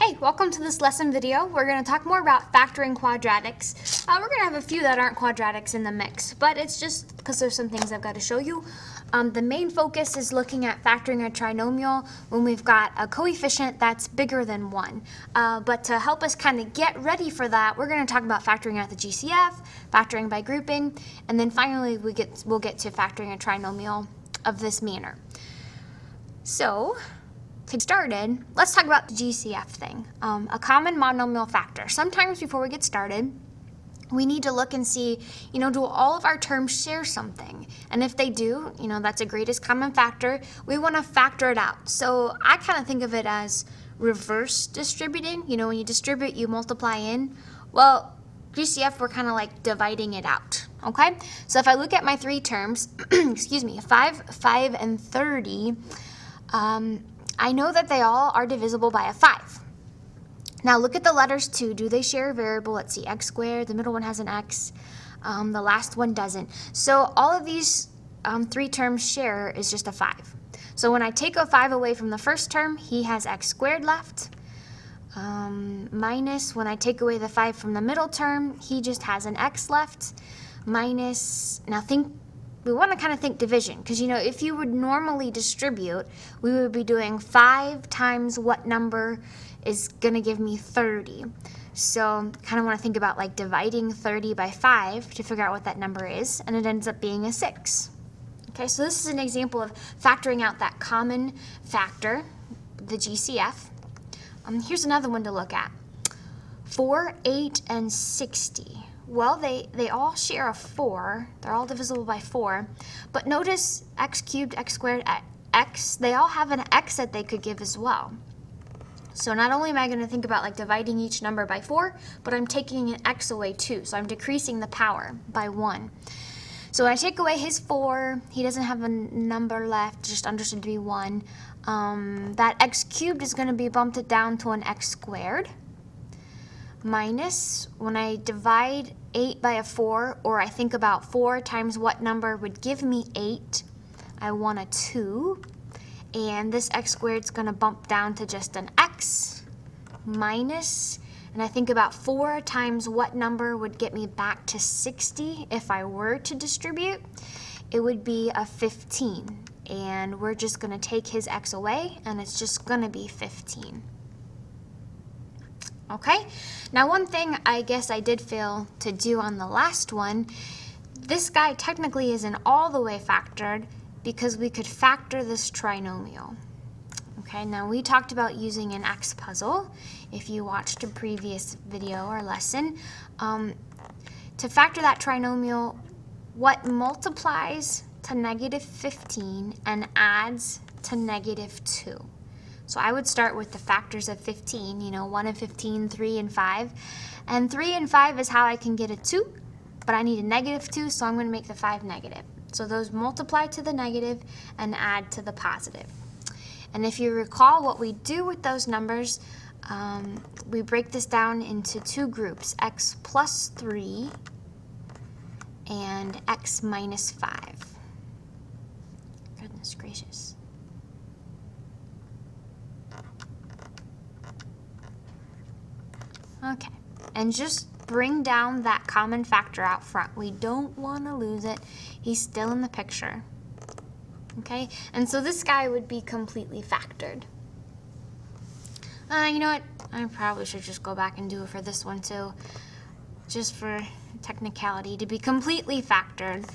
Hey, welcome to this lesson video. We're going to talk more about factoring quadratics. We're going to have a few that aren't quadratics in the mix, but it's just because there's some things I've got to show you. The main focus is looking at factoring a trinomial when we've got a coefficient that's bigger than 1. But to help us kind of get ready for that, we're going to talk about factoring out the GCF, factoring by grouping, and then finally we'll get to factoring a trinomial of this manner. So, to get started, let's talk about the GCF thing, a common monomial factor. Sometimes before we get started, we need to look and see, do all of our terms share something? And if they do, that's a greatest common factor. We want to factor it out. So I kind of think of it as reverse distributing. When you distribute, you multiply in. Well, GCF, we're kind of like dividing it out, okay? So if I look at my three terms, excuse me, 5, 5, and 30, I know that they all are divisible by a 5. Now look at the letters too. Do they share a variable? Let's see, x squared. The middle one has an x. The last one doesn't. So all of these three terms share is just a 5. So when I take a 5 away from the first term, he has x squared left. Minus, when I take away the 5 from the middle term, he just has an x left. Minus, now we want to kind of think division, because if you would normally distribute, we would be doing 5 times what number is going to give me 30. So kind of want to think about like dividing 30 by 5 to figure out what that number is, and it ends up being a 6. Okay, so this is an example of factoring out that common factor, the GCF. Here's another one to look at. 4, 8, and 60. Well, they all share a 4. They're all divisible by 4. But notice x cubed, x squared, x, they all have an x that they could give as well. So not only am I going to think about like dividing each number by 4, but I'm taking an x away too. So I'm decreasing the power by 1. So when I take away his 4, he doesn't have a number left, just understood to be 1. That x cubed is going to be bumped down to an x squared. Minus, when I divide 8 by a 4, or I think about 4 times what number would give me 8, I want a 2. And this x squared is going to bump down to just an x. Minus, and I think about 4 times what number would get me back to 60 if I were to distribute, it would be a 15. And we're just going to take his x away, and it's just going to be 15. Okay, now one thing I guess I did fail to do on the last one, this guy technically isn't all the way factored because we could factor this trinomial. Okay, now we talked about using an X puzzle if you watched a previous video or lesson. To factor that trinomial, what multiplies to negative 15 and adds to negative 2? So I would start with the factors of 15, 1 and 15, 3 and 5. And 3 and 5 is how I can get a 2, but I need a negative 2, so I'm going to make the 5 negative. So those multiply to the negative and add to the positive. And if you recall what we do with those numbers, we break this down into two groups, x plus 3 and x minus 5. Goodness gracious. Okay, and just bring down that common factor out front. We don't want to lose it. He's still in the picture. Okay, and so this guy would be completely factored. You know what? I probably should just go back and do it for this one too, just for technicality. To be completely factored,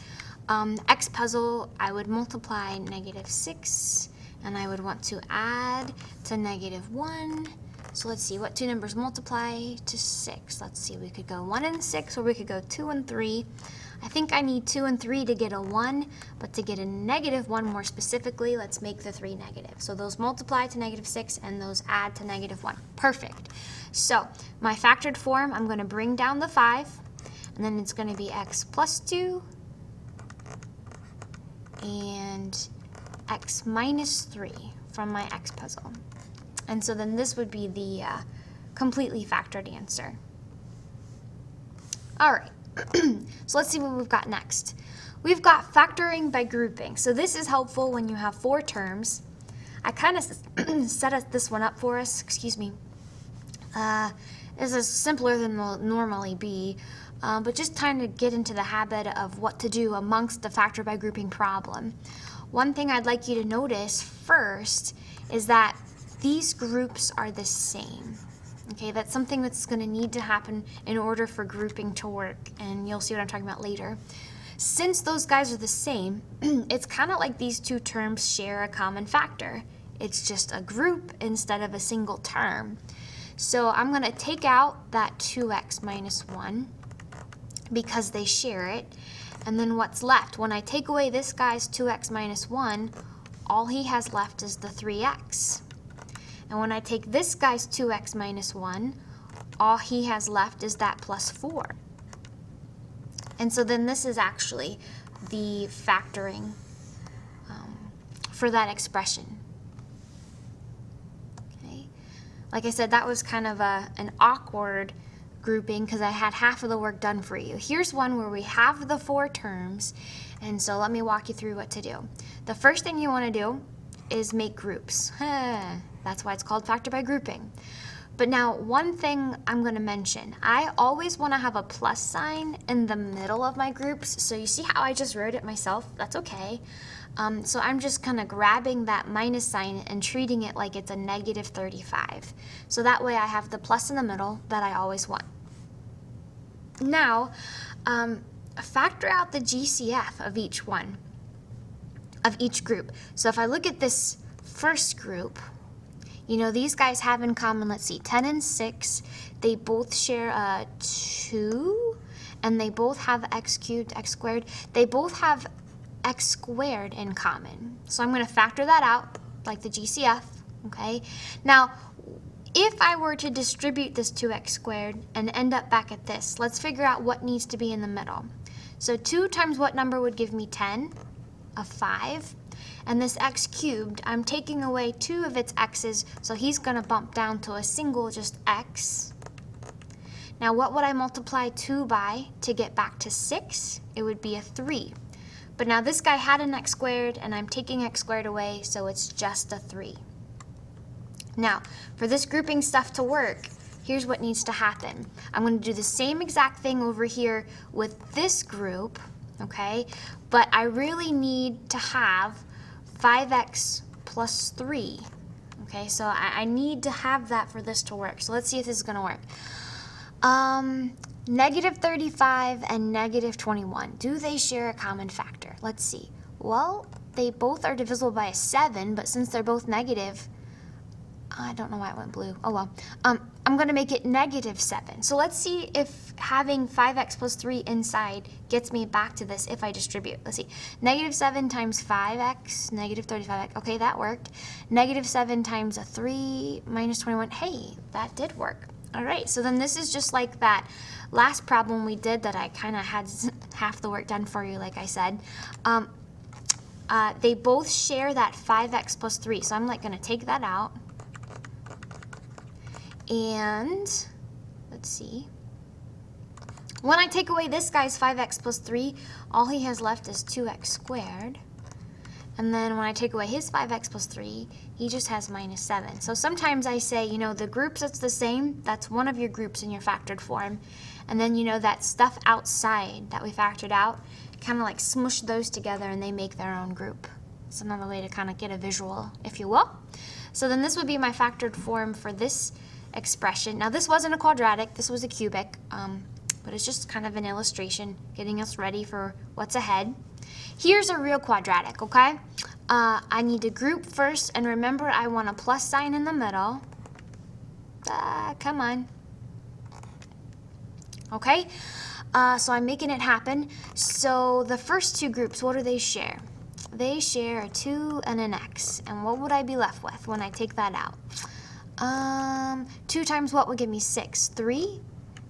X puzzle, I would multiply negative 6, and I would want to add to negative 1. So let's see, what two numbers multiply to 6? Let's see, we could go 1 and 6, or we could go 2 and 3. I think I need 2 and 3 to get a 1, but to get a negative 1 more specifically, let's make the 3 negative. So those multiply to negative 6, and those add to negative 1. Perfect. So my factored form, I'm going to bring down the 5, and then it's going to be x plus 2 and x minus 3 from my X puzzle. And so then this would be the completely factored answer. All right, so let's see what we've got next. We've got factoring by grouping. So this is helpful when you have 4 terms. I kind of set this one up for us, excuse me. This is simpler than will normally be, but just trying to get into the habit of what to do amongst the factor by grouping problem. One thing I'd like you to notice first is that these groups are the same. Okay, that's something that's going to need to happen in order for grouping to work, and you'll see what I'm talking about later. Since those guys are the same, it's kind of like these two terms share a common factor. It's just a group instead of a single term. So I'm going to take out that 2x minus 1 because they share it. And then what's left? When I take away this guy's 2x minus 1, all he has left is the 3x. And when I take this guy's 2x minus 1, all he has left is that plus 4. And so then this is actually the factoring for that expression. Okay. Like I said, that was kind of an awkward grouping because I had half of the work done for you. Here's one where we have the 4 terms, and so let me walk you through what to do. The first thing you want to do is make groups. That's why it's called factor by grouping. But now, one thing I'm going to mention, I always want to have a plus sign in the middle of my groups. So you see how I just wrote it myself? That's okay. So I'm just kind of grabbing that minus sign and treating it like it's a negative 35. So that way I have the plus in the middle that I always want. Now, factor out the GCF of each one, of each group. So if I look at this first group, you know, these guys have in common, let's see, 10 and 6. They both share 2, and they both have x cubed, x squared. They both have x squared in common. So I'm going to factor that out, like the GCF, okay? Now, if I were to distribute this 2x squared and end up back at this, let's figure out what needs to be in the middle. So 2 times what number would give me 10? A 5. And this x cubed, I'm taking away 2 of its x's, so he's going to bump down to a single, just x. Now what would I multiply 2 by to get back to 6? It would be a 3. But now this guy had an x squared, and I'm taking x squared away, so it's just a 3. Now, for this grouping stuff to work, here's what needs to happen. I'm going to do the same exact thing over here with this group, okay? But I really need to have 5x plus 3. Okay, so I need to have that for this to work. So let's see if this is going to work. Negative 35 and negative 21. Do they share a common factor? Let's see. Well, they both are divisible by a 7, but since they're both negative, I don't know why it went blue. Oh well. I'm going to make it negative 7. So let's see if having 5x plus 3 inside gets me back to this if I distribute. Let's see. Negative 7 times 5x, negative 35x. Okay, that worked. Negative 7 times a 3 minus 21. Hey, that did work. All right, so then this is just like that last problem we did that I kind of had half the work done for you, like I said. They both share that 5x plus 3, so I'm like going to take that out. And let's see. When I take away this guy's 5x plus 3, all he has left is 2x squared. And then when I take away his 5x plus 3, he just has minus 7. So sometimes I say, you know, the groups that's the same, that's one of your groups in your factored form. And then, you know, that stuff outside that we factored out, kind of like smush those together and they make their own group. It's another way to kind of get a visual, if you will. So then this would be my factored form for this expression. Now this wasn't a quadratic, this was a cubic, but it's just kind of an illustration getting us ready for what's ahead. Here's a real quadratic, okay? I need to group first, and remember I want a plus sign in the middle. Come on. Okay, so I'm making it happen. So the first two groups, what do they share? They share a 2 and an x, and what would I be left with when I take that out? 2 times what would give me 6? 3.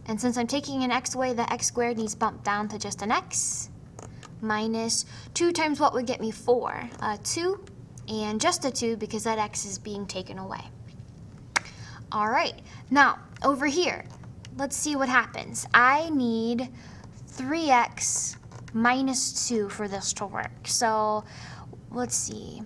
And since I'm taking an x away, the x squared needs bumped down to just an x. Minus 2 times what would get me 4? 2. And just a 2 because that x is being taken away. All right. Now, over here, let's see what happens. I need 3x minus 2 for this to work. So, let's see.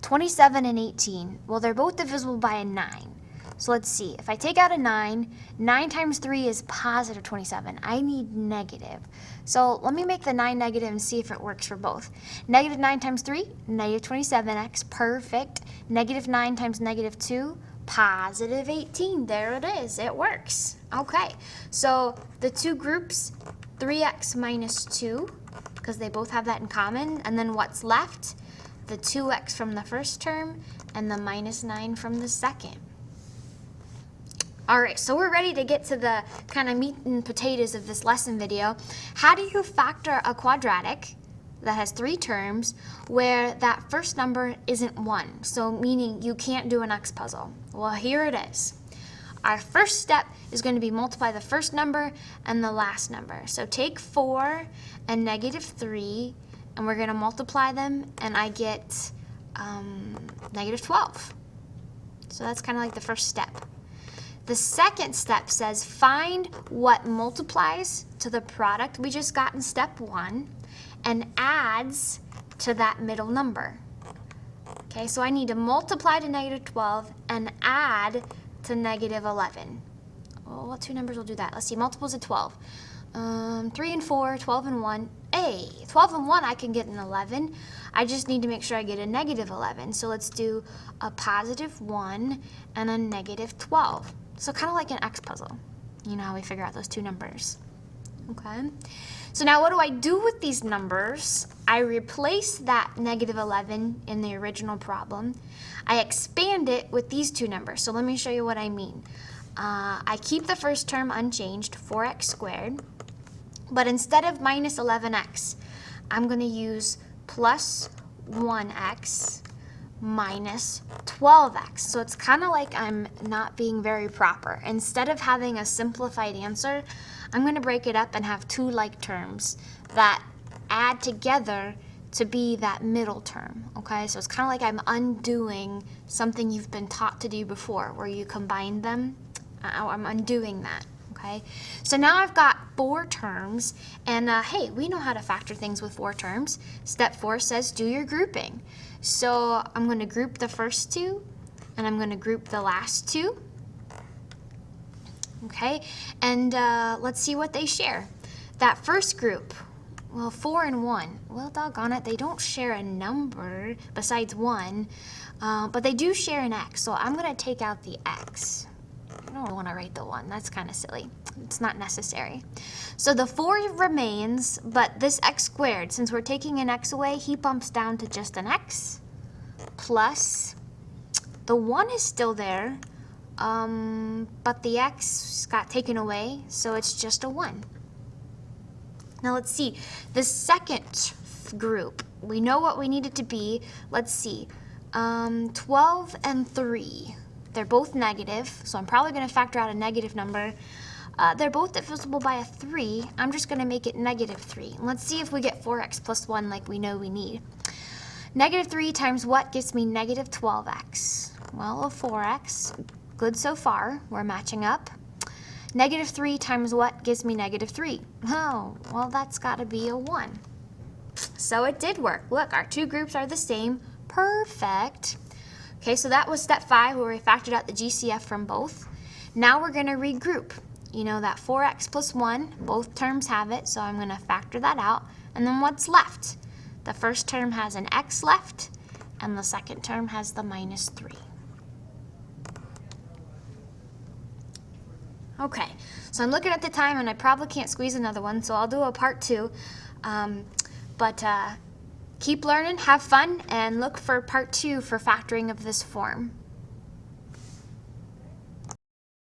27 and 18. Well, they're both divisible by a 9. So let's see, if I take out a 9, 9 times 3 is positive 27. I need negative. So let me make the 9 negative and see if it works for both. Negative 9 times 3, negative 27x, perfect. Negative 9 times negative 2, positive 18. There it is, it works. Okay, so the two groups, 3x minus 2, because they both have that in common, and then what's left? The 2x from the first term and the minus 9 from the second. All right, so we're ready to get to the kind of meat and potatoes of this lesson video. How do you factor a quadratic that has 3 terms where that first number isn't 1? So meaning you can't do an X puzzle. Well, here it is. Our first step is going to be multiply the first number and the last number. So take 4 and negative 3, and we're going to multiply them, and I get negative 12. So that's kind of like the first step. The second step says find what multiplies to the product we just got in step 1 and adds to that middle number. Okay, so I need to multiply to negative 12 and add to negative 11. Well, what two numbers will do that? Let's see, multiples of 12. 3 and 4, 12 and 1. Hey, 12 and 1 I can get an 11. I just need to make sure I get a negative 11. So let's do a positive 1 and a negative 12. So kind of like an X puzzle. You know how we figure out those two numbers. Okay. So now what do I do with these numbers? I replace that negative 11 in the original problem. I expand it with these two numbers. So let me show you what I mean. I keep the first term unchanged, 4x squared. But instead of minus 11x, I'm going to use plus 1x minus 12x. So it's kind of like I'm not being very proper. Instead of having a simplified answer, I'm going to break it up and have two like terms that add together to be that middle term. Okay, so it's kind of like I'm undoing something you've been taught to do before where you combine them. I'm undoing that. Okay, so now I've got 4 terms, and hey, we know how to factor things with 4 terms. Step 4 says do your grouping. So I'm going to group the first 2, and I'm going to group the last 2. Okay, and let's see what they share. That first group, well, 4 and 1. Well, doggone it, they don't share a number besides 1, but they do share an x. So I'm going to take out the x. I don't want to write the 1. That's kind of silly. It's not necessary. So the 4 remains, but this x squared, since we're taking an x away, he bumps down to just an x. Plus, the 1 is still there, but the x got taken away, so it's just a 1. Now let's see. The second group, we know what we need it to be. Let's see. 12 and 3. They're both negative, so I'm probably going to factor out a negative number. They're both divisible by a 3. I'm just going to make it negative 3. And let's see if we get 4x plus 1 like we know we need. Negative 3 times what gives me negative 12x? Well, a 4x. Good so far. We're matching up. Negative 3 times what gives me negative 3? Oh, well, that's got to be a 1. So it did work. Look, our two groups are the same. Perfect. Okay, so that was step 5 where we factored out the GCF from both. Now we're going to regroup. You know that 4x plus 1, both terms have it, so I'm going to factor that out. And then what's left? The first term has an x left, and the second term has the minus 3. Okay, so I'm looking at the time, and I probably can't squeeze another one, so I'll do a part 2. Keep learning, have fun, and look for part 2 for factoring of this form.